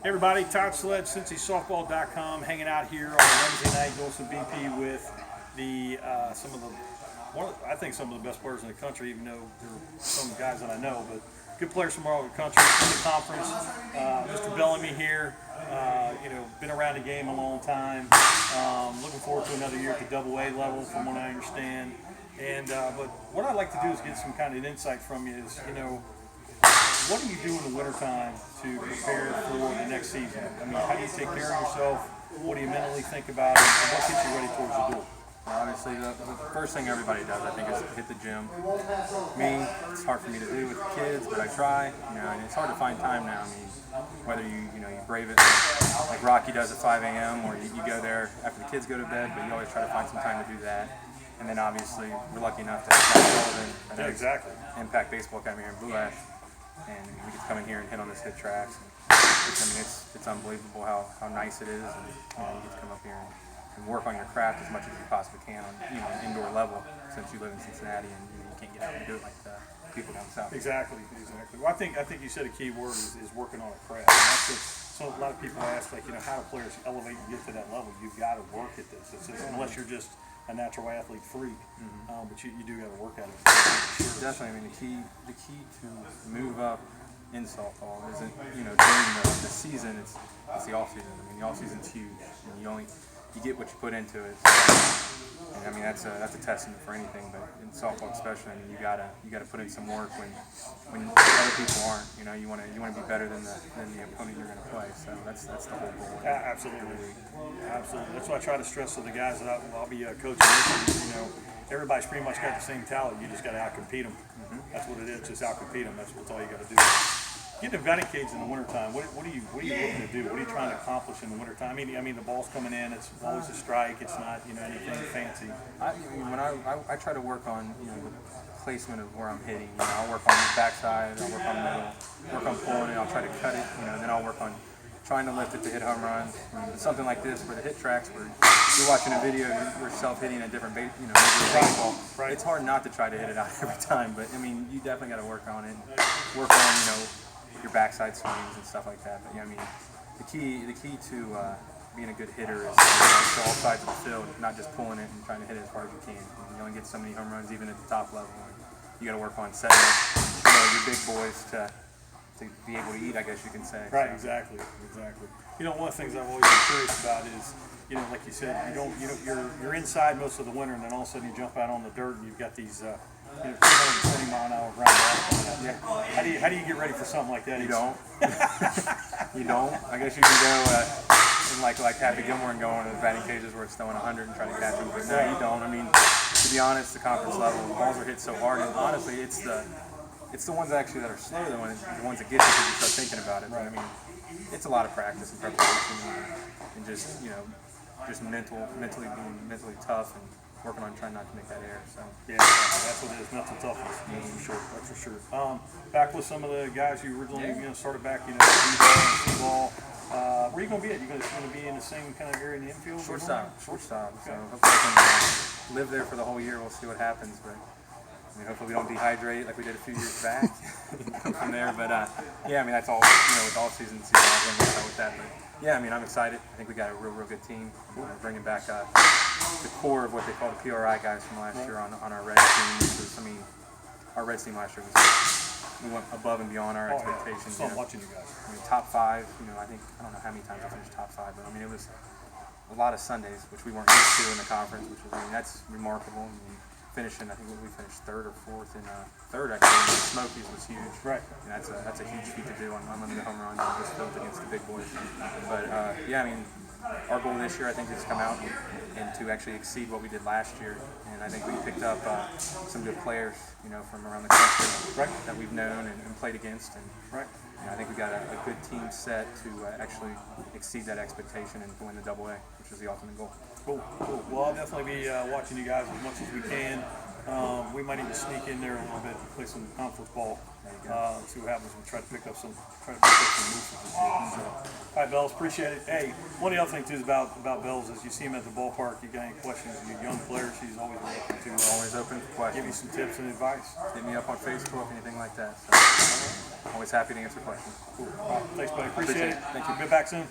Hey everybody, Todd Sled, CincySoftball.com, hanging out here on a Wednesday night, doing some BP with the I think some of the best players in the country, even though there are some guys that I know, but good players from all over the country in the conference. Mr. Bellamy here, been around the game a long time. Looking forward to another year at the Double-A level, from what I understand. But what I'd like to do is get some kind of insight from you. Is what do you do in the wintertime to prepare for the next season? I mean, how do you take care of yourself? What do you mentally think about? And what gets you ready towards the door? Obviously, the first thing everybody does, I think, is hit the gym. Me, it's hard for me to do with the kids, but I try. And it's hard to find time now. I mean, whether you brave it like Rocky does at 5 a.m. or you go there after the kids go to bed, but you always try to find some time to do that. And then obviously, we're lucky enough to have Brandon Bellamy at Impact Baseball Academy here in Blue Ash, and we get to come in here and hit on this hit tracks. It's unbelievable how nice it is, and you get to come up here and work on your craft as much as you possibly can on an indoor level, since you live in Cincinnati and you can't get out and do it like people down south. Exactly. Well, I think you said a key word is working on a craft. And that's so a lot of people ask, how do players elevate and get to that level? You've got to work at this. Unless you're just a natural athlete freak, but you do got to work at it. Sure. Definitely. I mean, the key to move up in softball isn't during the season. It's the off season. I mean, the off season's huge, and you get what you put into it. And I mean, that's a testament for anything, but in softball especially, I mean, you gotta put in some work when other people aren't. You want to be better than the opponent you're going to play. So that's the whole goal. Absolutely. That's what I try to stress to the guys that I'll be coaching with. Everybody's pretty much got the same talent. You just got to outcompete them. That's what it is. Just outcompete them. That's all you got to do. Getting a batting cage in the wintertime, what are you looking to do? What are you trying to accomplish in the wintertime? I mean, the ball's coming in. It's always a strike. It's not anything fancy. I try to work on the placement of where I'm hitting. I'll work on the backside. I'll work on the middle. Work on pulling it. I'll try to cut it. Then I'll work on trying to lift it to hit home runs. Something like this, where the hit tracks, where you're watching a video, you're self-hitting a different baseball. Right. It's hard not to try to hit it out every time, but I mean, you definitely got to work on it. Work on your backside swings and stuff like that. But the key to being a good hitter is to all sides of the field, not just pulling it and trying to hit it as far as you can. You only get so many home runs, even at the top level. And you got to work on setting up your big boys to be able to eat, I guess you can say. Right. So. Exactly. One of the things I've always been curious about is, like you said, you're inside most of the winter, and then all of a sudden you jump out on the dirt and you've got these 220-mile-an-hour ground balls. Yeah. How do you get ready for something like that? You don't. You don't. I guess you can go in like Happy Gilmore and go into the batting cages where it's throwing 100 and try to catch them. But no, you don't. I mean, to be honest, the conference level, the balls are hit so hard, and honestly, it's the ones actually that are slow, the ones that get you because you start thinking about it. But I mean, it's a lot of practice and preparation, and just mentally being mentally tough and working on trying not to make that error. So yeah, that's what it is, mental toughness. That's for sure. Back with some of the guys you originally started back, D-ball. Where are you going to be at? You going to be in the same kind of area in the infield? Shortstop. So hopefully I can live there for the whole year. We'll see what happens, but. Hopefully we don't dehydrate like we did a few years back from there. But that's all. With all seasons, with that. But yeah, I'm excited. I think we got a real good team. We're bringing back the core of what they call the PRI guys from last year on our Reds team. Our Reds team last year we went above and beyond our expectations. Yeah. Watching you guys. Top 5. I don't know how many times I finished top 5, but it was a lot of Sundays, which we weren't used to in the conference. Which was that's remarkable. Finishing, I think we finished 3rd or 4th in third actually. In the Smokies was huge. Right. And that's a huge feat to do on unlimited home runs and just built against the big boys. But our goal this year I think is to come out and to actually exceed what we did last year. And I think we picked up some good players, from around the country that we've known and played against. And I think we got a good team set to actually exceed that expectation and to win the Double-A, which is the ultimate goal. Cool. Well, I'll definitely be watching you guys as much as we can. We might even sneak in there a little bit and play some conference ball. See what happens. We'll try to pick up some moves this year. All right, Bells, appreciate it. Hey, one of the other things too is about Bells is you see him at the ballpark. You got any questions? You young players, he's always open to. Always open for questions. Give you some tips and advice. Hit me up on Facebook, anything like that. So. always happy to answer questions. Cool. Thanks, buddy. Appreciate it. Thank you. Get back soon.